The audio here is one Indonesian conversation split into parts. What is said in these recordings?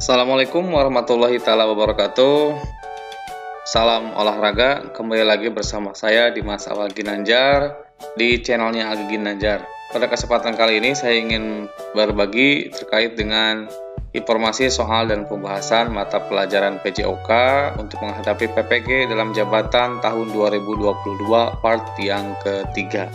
Assalamualaikum warahmatullahi taala wabarakatuh. Salam olahraga, kembali lagi bersama saya Dimas Awal Ginanjar di channelnya Agi Ginanjar. Pada kesempatan kali ini saya ingin berbagi terkait dengan informasi soal dan pembahasan mata pelajaran PJOK untuk menghadapi PPG dalam jabatan tahun 2022 part yang ketiga.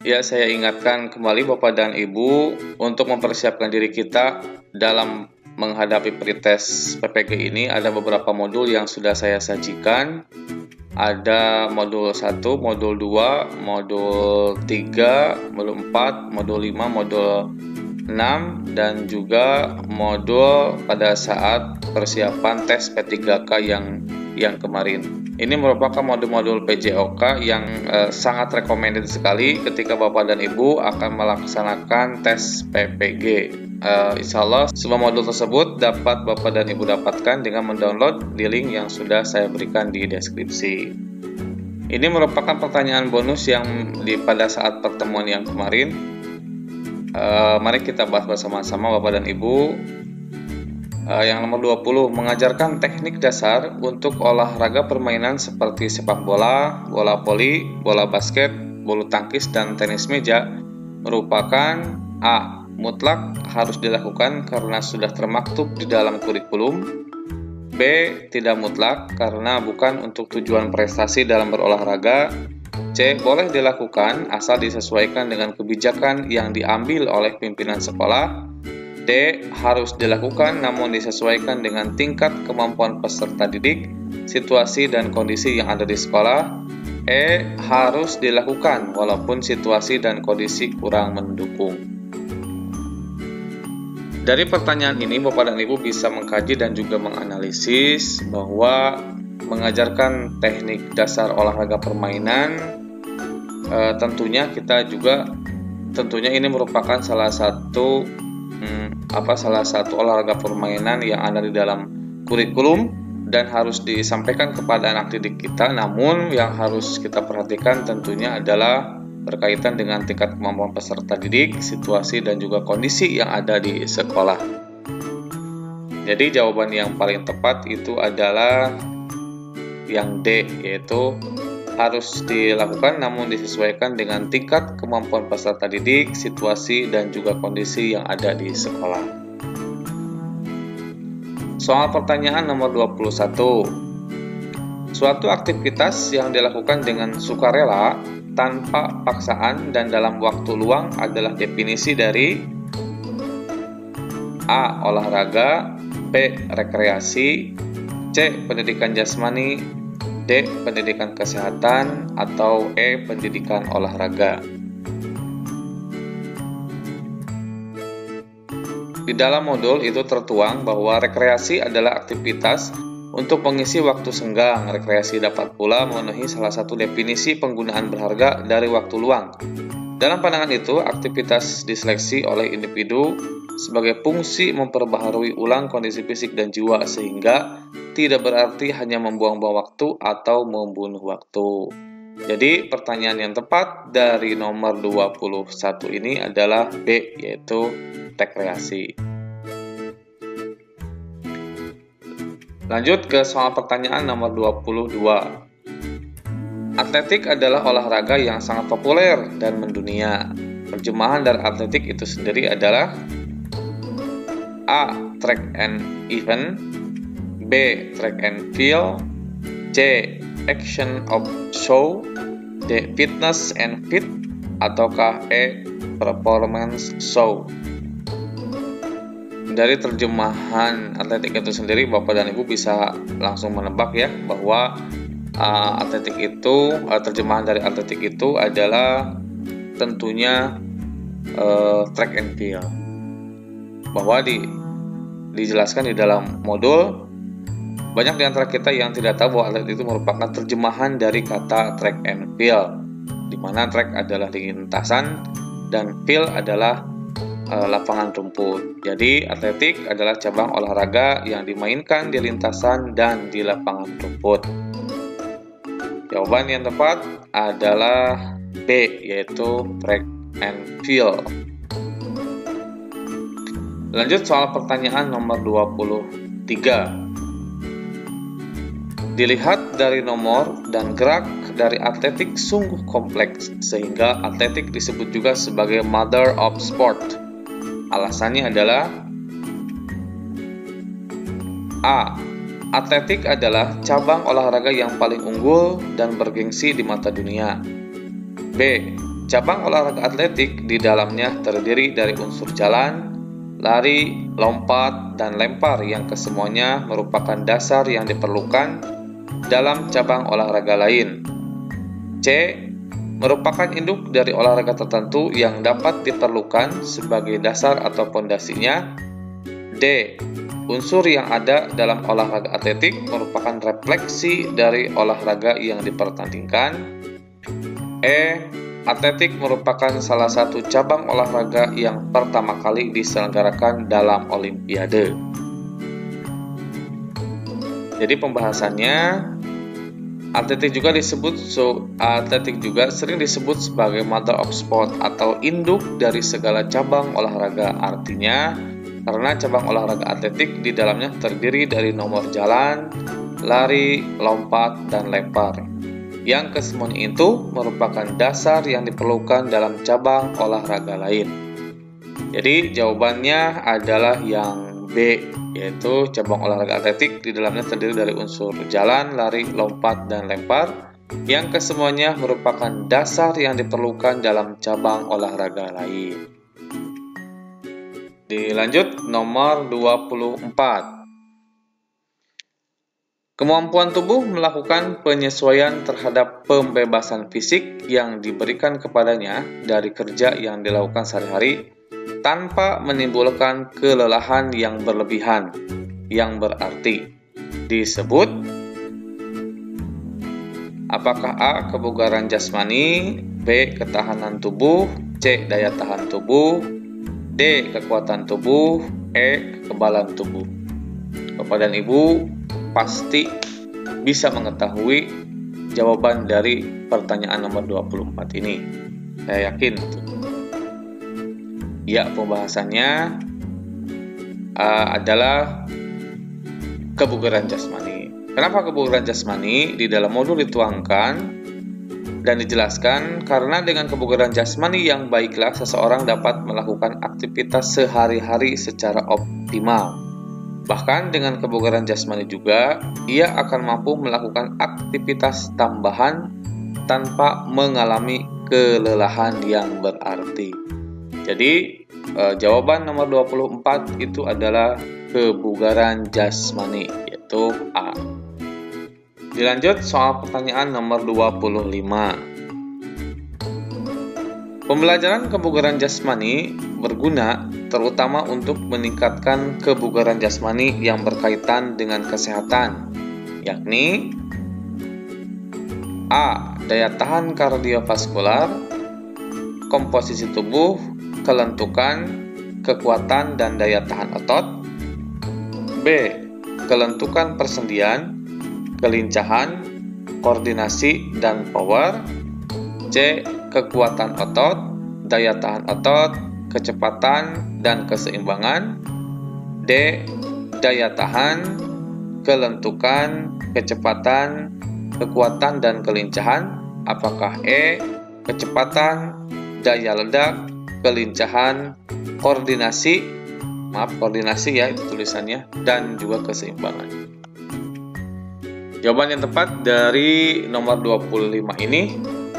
Ya, saya ingatkan kembali Bapak dan Ibu untuk mempersiapkan diri kita dalam menghadapi pretest PPG ini. Ada beberapa modul yang sudah saya sajikan. Ada modul 1, modul 2, modul 3, modul 4, modul 5, modul 6, dan juga modul pada saat persiapan tes P3K yang kemarin. Ini merupakan modul-modul PJOK yang sangat recommended sekali ketika Bapak dan Ibu akan melaksanakan tes PPG. Insya Allah semua modul tersebut dapat Bapak dan Ibu dapatkan dengan mendownload di link yang sudah saya berikan di deskripsi. Ini merupakan pertanyaan bonus yang pada saat pertemuan yang kemarin. Mari kita bahas bersama-sama Bapak dan Ibu. Yang nomor 20, mengajarkan teknik dasar untuk olahraga permainan seperti sepak bola, bola voli, bola basket, bulu tangkis, dan tenis meja merupakan A. Mutlak harus dilakukan karena sudah termaktub di dalam kurikulum. B. Tidak mutlak karena bukan untuk tujuan prestasi dalam berolahraga. C. Boleh dilakukan asal disesuaikan dengan kebijakan yang diambil oleh pimpinan sekolah. D. Harus dilakukan namun disesuaikan dengan tingkat kemampuan peserta didik, situasi dan kondisi yang ada di sekolah. E. Harus dilakukan walaupun situasi dan kondisi kurang mendukung. Dari pertanyaan ini Bapak dan Ibu bisa mengkaji dan juga menganalisis bahwa mengajarkan teknik dasar olahraga permainan tentunya ini merupakan salah satu olahraga permainan yang ada di dalam kurikulum dan harus disampaikan kepada anak didik kita. Namun yang harus kita perhatikan tentunya adalah berkaitan dengan tingkat kemampuan peserta didik, situasi dan juga kondisi yang ada di sekolah. Jadi jawaban yang paling tepat itu adalah yang D, yaitu harus dilakukan namun disesuaikan dengan tingkat kemampuan peserta didik, situasi, dan juga kondisi yang ada di sekolah. Soal pertanyaan nomor 21. Suatu aktivitas yang dilakukan dengan sukarela, tanpa paksaan, dan dalam waktu luang adalah definisi dari A. Olahraga, B. Rekreasi, C. Pendidikan jasmani, D. Pendidikan kesehatan, atau E. Pendidikan olahraga. Di dalam modul itu tertuang bahwa rekreasi adalah aktivitas untuk mengisi waktu senggang. Rekreasi dapat pula memenuhi salah satu definisi penggunaan berharga dari waktu luang. Dalam pandangan itu, aktivitas diseleksi oleh individu sebagai fungsi memperbaharui ulang kondisi fisik dan jiwa sehingga tidak berarti hanya membuang-buang waktu atau membunuh waktu. Jadi pertanyaan yang tepat dari nomor 21 ini adalah B, yaitu rekreasi. Lanjut ke soal pertanyaan nomor 22. Atletik adalah olahraga yang sangat populer dan mendunia. Terjemahan dari atletik itu sendiri adalah A. Track and event, B. Track and field, C. Action of show, D. Fitness and fit, ataukah E. Performance show. Dari terjemahan atletik itu sendiri Bapak dan Ibu bisa langsung menebak ya bahwa terjemahan dari atletik itu adalah tentunya track and field. Bahwa dijelaskan di dalam modul, banyak di antara kita yang tidak tahu bahwa atlet itu merupakan terjemahan dari kata track and field, di mana track adalah lintasan dan field adalah lapangan rumput. Jadi atletik adalah cabang olahraga yang dimainkan di lintasan dan di lapangan rumput. Jawaban yang tepat adalah B, yaitu track and field. Lanjut soal pertanyaan nomor 23. Dilihat dari nomor dan gerak dari atletik sungguh kompleks, sehingga atletik disebut juga sebagai mother of sport. Alasannya adalah A. Atletik adalah cabang olahraga yang paling unggul dan bergengsi di mata dunia. B. Cabang olahraga atletik di dalamnya terdiri dari unsur jalan, lari, lompat, dan lempar yang kesemuanya merupakan dasar yang diperlukan dalam cabang olahraga lain. C. Merupakan induk dari olahraga tertentu yang dapat diperlukan sebagai dasar atau pondasinya. D. Unsur yang ada dalam olahraga atletik merupakan refleksi dari olahraga yang dipertandingkan. E. Atletik merupakan salah satu cabang olahraga yang pertama kali diselenggarakan dalam Olimpiade. Jadi pembahasannya, atletik juga sering disebut sebagai mother of sport atau induk dari segala cabang olahraga. Artinya, karena cabang olahraga atletik di dalamnya terdiri dari nomor jalan, lari, lompat, dan lempar. Yang kesemuanya itu merupakan dasar yang diperlukan dalam cabang olahraga lain. Jadi jawabannya adalah yang B, yaitu cabang olahraga atletik di dalamnya terdiri dari unsur jalan, lari, lompat, dan lempar. Yang kesemuanya merupakan dasar yang diperlukan dalam cabang olahraga lain. Dilanjut nomor 24. Kemampuan tubuh melakukan penyesuaian terhadap pembebasan fisik yang diberikan kepadanya dari kerja yang dilakukan sehari-hari tanpa menimbulkan kelelahan yang berlebihan, yang berarti disebut apakah A. Kebugaran jasmani, B. Ketahanan tubuh, C. Daya tahan tubuh, D. Kekuatan tubuh, E. Kekebalan tubuh. Bapak dan Ibu pasti bisa mengetahui jawaban dari pertanyaan nomor 24 ini. Saya yakin. Ya, pembahasannya adalah kebugaran jasmani. Kenapa kebugaran jasmani? Di dalam modul dituangkan dan dijelaskan karena dengan kebugaran jasmani yang baiklah seseorang dapat melakukan aktivitas sehari-hari secara optimal. Bahkan dengan kebugaran jasmani juga, ia akan mampu melakukan aktivitas tambahan tanpa mengalami kelelahan yang berarti. Jadi, jawaban nomor 24 itu adalah kebugaran jasmani, yaitu A. Dilanjut soal pertanyaan nomor 25. Pembelajaran kebugaran jasmani berguna terutama untuk meningkatkan kebugaran jasmani yang berkaitan dengan kesehatan, yakni A. Daya tahan kardiovaskular, komposisi tubuh, kelentukan, kekuatan dan daya tahan otot. B. Kelentukan persendian, kelincahan, koordinasi, dan power. C. Kekuatan otot, daya tahan otot, kecepatan, dan keseimbangan. D. Daya tahan, kelentukan, kecepatan, kekuatan, dan kelincahan. Apakah E. Kecepatan, daya ledak, kelincahan, koordinasi ya itu tulisannya, dan juga keseimbangan. Jawaban yang tepat dari nomor 25 ini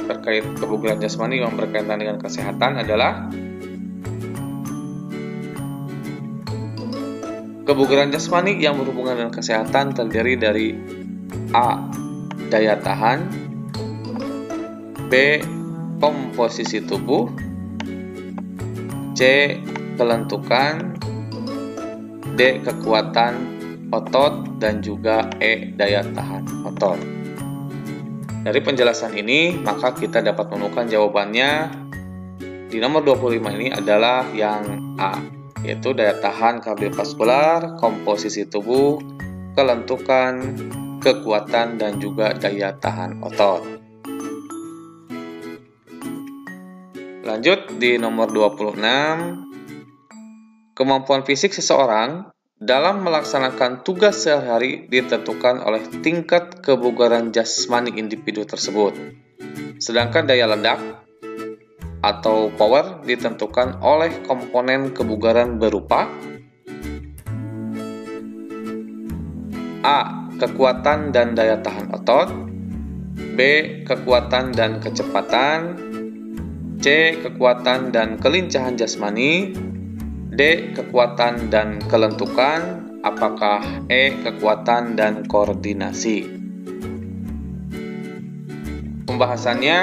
terkait kebugaran jasmani yang berkaitan dengan kesehatan adalah kebugaran jasmani yang berhubungan dengan kesehatan terdiri dari A. Daya tahan, B. Komposisi tubuh, C. Kelentukan, D. Kekuatan otot, dan juga E. Daya tahan otot. Dari penjelasan ini, maka kita dapat menemukan jawabannya di nomor 25 ini adalah yang A, yaitu daya tahan kardiovaskular, komposisi tubuh, kelentukan, kekuatan dan juga daya tahan otot. Lanjut di nomor 26. Kemampuan fisik seseorang dalam melaksanakan tugas sehari-hari ditentukan oleh tingkat kebugaran jasmani individu tersebut. Sedangkan daya ledak atau power ditentukan oleh komponen kebugaran berupa A. Kekuatan dan daya tahan otot, B. Kekuatan dan kecepatan, C. Kekuatan dan kelincahan jasmani, D. Kekuatan dan kelentukan, apakah E. Kekuatan dan koordinasi. Pembahasannya,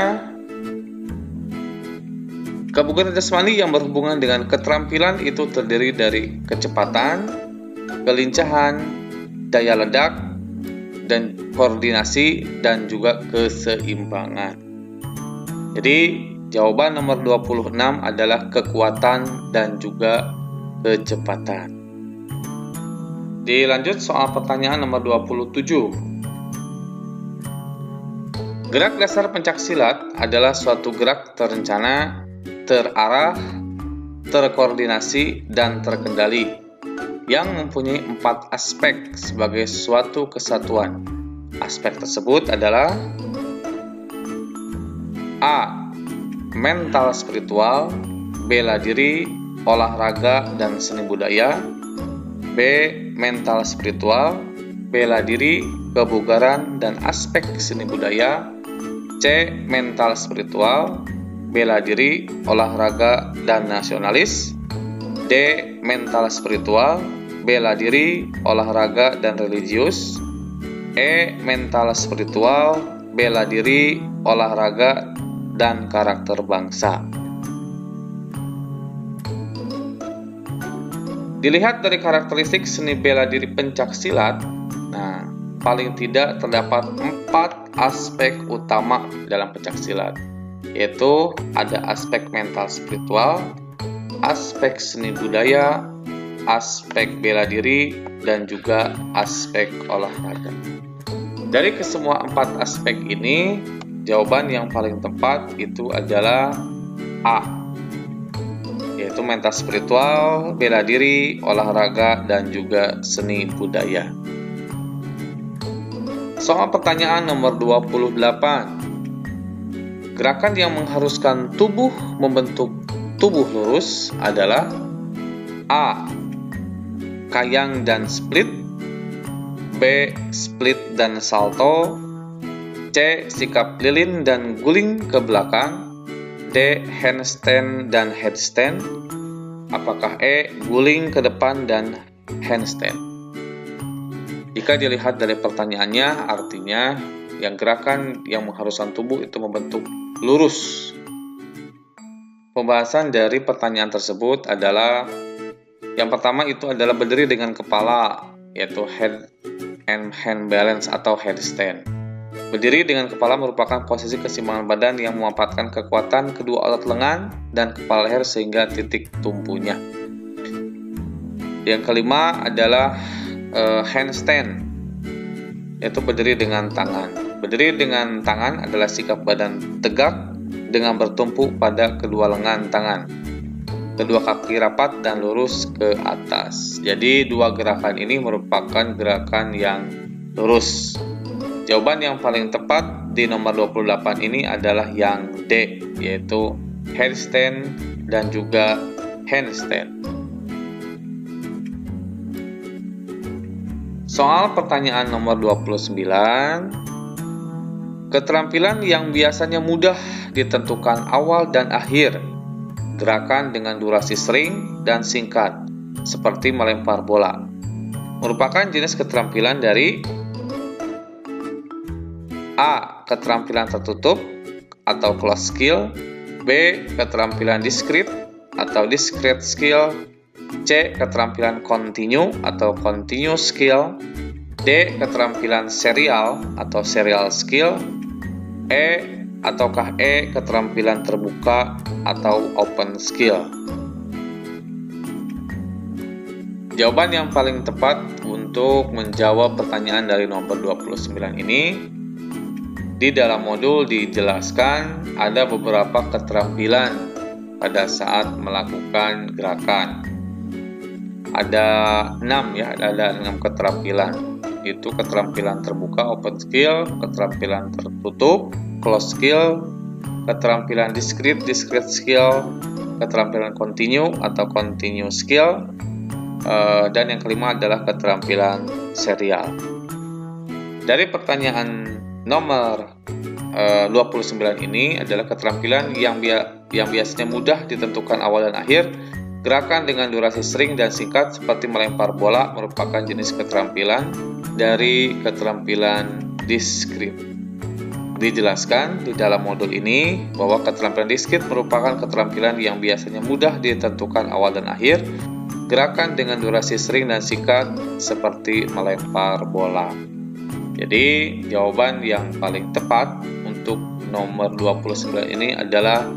kebugaran jasmani yang berhubungan dengan keterampilan itu terdiri dari kecepatan, kelincahan, daya ledak, dan koordinasi, dan juga keseimbangan. Jadi, jawaban nomor 26 adalah kekuatan dan juga kecepatan. Dilanjut soal pertanyaan nomor 27. Gerak dasar pencaksilat adalah suatu gerak terencana, terarah, terkoordinasi, dan terkendali yang mempunyai 4 aspek sebagai suatu kesatuan. Aspek tersebut adalah A. Mental spiritual, bela diri, olahraga, dan seni budaya. B. Mental spiritual, bela diri, kebugaran, dan aspek seni budaya. C. Mental spiritual, bela diri, olahraga, dan nasionalis. D. Mental spiritual, bela diri, olahraga, dan religius. E. Mental spiritual, bela diri, olahraga, dan karakter bangsa. Dilihat dari karakteristik seni bela diri pencaksilat, paling tidak terdapat 4 aspek utama dalam pencaksilat, yaitu ada aspek mental spiritual, aspek seni budaya, aspek bela diri, dan juga aspek olahraga. Dari kesemua 4 aspek ini, jawaban yang paling tepat itu adalah A, yaitu mental spiritual, bela diri, olahraga, dan juga seni budaya. Soal pertanyaan nomor 28. Gerakan yang mengharuskan tubuh membentuk tubuh lurus adalah A. Kayang dan split, B. Split dan salto, C. Sikap lilin dan guling ke belakang, D. Handstand dan headstand, apakah E. Guling ke depan dan handstand. Jika dilihat dari pertanyaannya, artinya yang gerakan yang mengharuskan tubuh itu membentuk lurus. Pembahasan dari pertanyaan tersebut adalah yang pertama itu adalah berdiri dengan kepala, yaitu head and hand balance atau headstand. Berdiri dengan kepala merupakan posisi keseimbangan badan yang memanfaatkan kekuatan kedua otot lengan dan kepala leher sehingga titik tumpunya. Yang kelima adalah handstand, yaitu berdiri dengan tangan. Berdiri dengan tangan adalah sikap badan tegak dengan bertumpu pada kedua lengan tangan, kedua kaki rapat dan lurus ke atas. Jadi dua gerakan ini merupakan gerakan yang lurus. Jawaban yang paling tepat di nomor 28 ini adalah yang D, yaitu headstand dan juga handstand. Soal pertanyaan nomor 29. Keterampilan yang biasanya mudah ditentukan awal dan akhir. Gerakan dengan durasi sering dan singkat, seperti melempar bola, merupakan jenis keterampilan dari A. Keterampilan tertutup atau closed skill, B. Keterampilan discrete atau discrete skill, C. Keterampilan continue atau continuous skill, D. Keterampilan serial atau serial skill, ataukah E. Keterampilan terbuka atau open skill. Jawaban yang paling tepat untuk menjawab pertanyaan dari nomor 29 ini, di dalam modul dijelaskan ada beberapa keterampilan pada saat melakukan gerakan. Ada 6 ya, ada 6 keterampilan. Itu keterampilan terbuka open skill, keterampilan tertutup close skill, keterampilan discrete skill, keterampilan continue atau continue skill, dan yang kelima adalah keterampilan serial. Dari pertanyaan nomor 29 ini adalah keterampilan yang biasanya mudah ditentukan awal dan akhir. Gerakan dengan durasi sering dan singkat seperti melempar bola merupakan jenis keterampilan dari keterampilan discrete. Dijelaskan di dalam modul ini bahwa keterampilan discrete merupakan keterampilan yang biasanya mudah ditentukan awal dan akhir. Gerakan dengan durasi sering dan singkat seperti melempar bola. Jadi jawaban yang paling tepat untuk nomor 29 ini adalah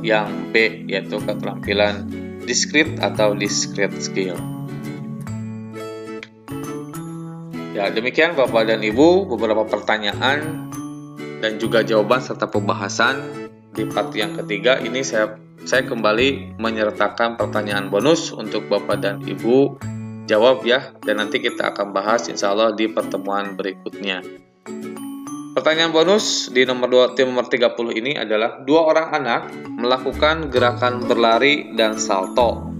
yang B, yaitu keterampilan discrete atau discrete skill. Ya, demikian Bapak dan Ibu beberapa pertanyaan dan juga jawaban serta pembahasan di part yang ketiga. Ini saya kembali menyertakan pertanyaan bonus untuk Bapak dan Ibu jawab ya, dan nanti kita akan bahas insya Allah di pertemuan berikutnya. Pertanyaan bonus di nomor 30 ini adalah dua orang anak melakukan gerakan berlari dan salto.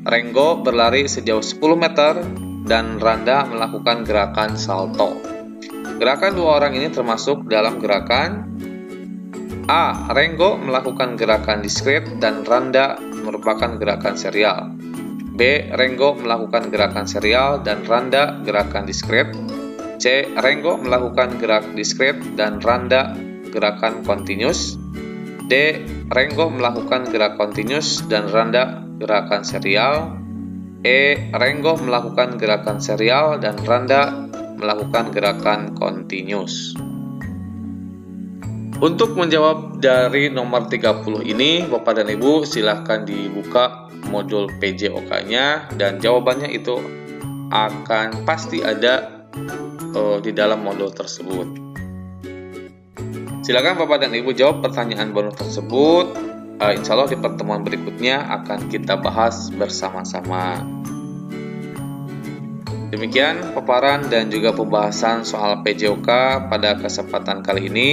Renggo berlari sejauh 10 meter dan Randa melakukan gerakan salto. Gerakan dua orang ini termasuk dalam gerakan A. Renggo melakukan gerakan discrete dan Randa merupakan gerakan serial. B. Renggo melakukan gerakan serial dan Randa gerakan discrete. C. Renggo melakukan gerak discrete dan Randa gerakan continuous. D. Renggo melakukan gerak continuous dan Randa gerakan serial. E. Renggo melakukan gerakan serial dan Randa melakukan gerakan continuous. Untuk menjawab dari nomor 30 ini, Bapak dan Ibu silahkan dibuka modul PJOK-nya dan jawabannya itu akan pasti ada di dalam modul tersebut. Silakan Bapak dan Ibu jawab pertanyaan bonus tersebut. Insya Allah di pertemuan berikutnya akan kita bahas bersama-sama. Demikian paparan dan juga pembahasan soal PJOK pada kesempatan kali ini.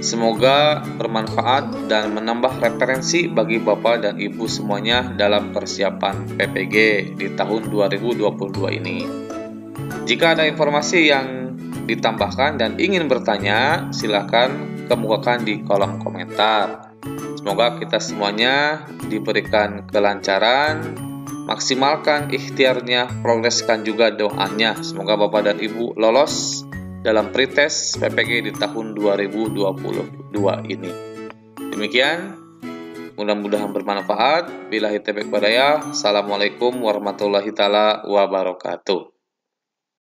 Semoga bermanfaat dan menambah referensi bagi Bapak dan Ibu semuanya dalam persiapan PPG di tahun 2022 ini. Jika ada informasi yang ditambahkan dan ingin bertanya, silakan kemukakan di kolom komentar. Semoga kita semuanya diberikan kelancaran, maksimalkan ikhtiarnya, progreskan juga doanya. Semoga Bapak dan Ibu lolos dalam pretest PPG di tahun 2022 ini. Demikian, mudah-mudahan bermanfaat. Billahi taufiq wal hidayah. Assalamualaikum warahmatullahi wabarakatuh.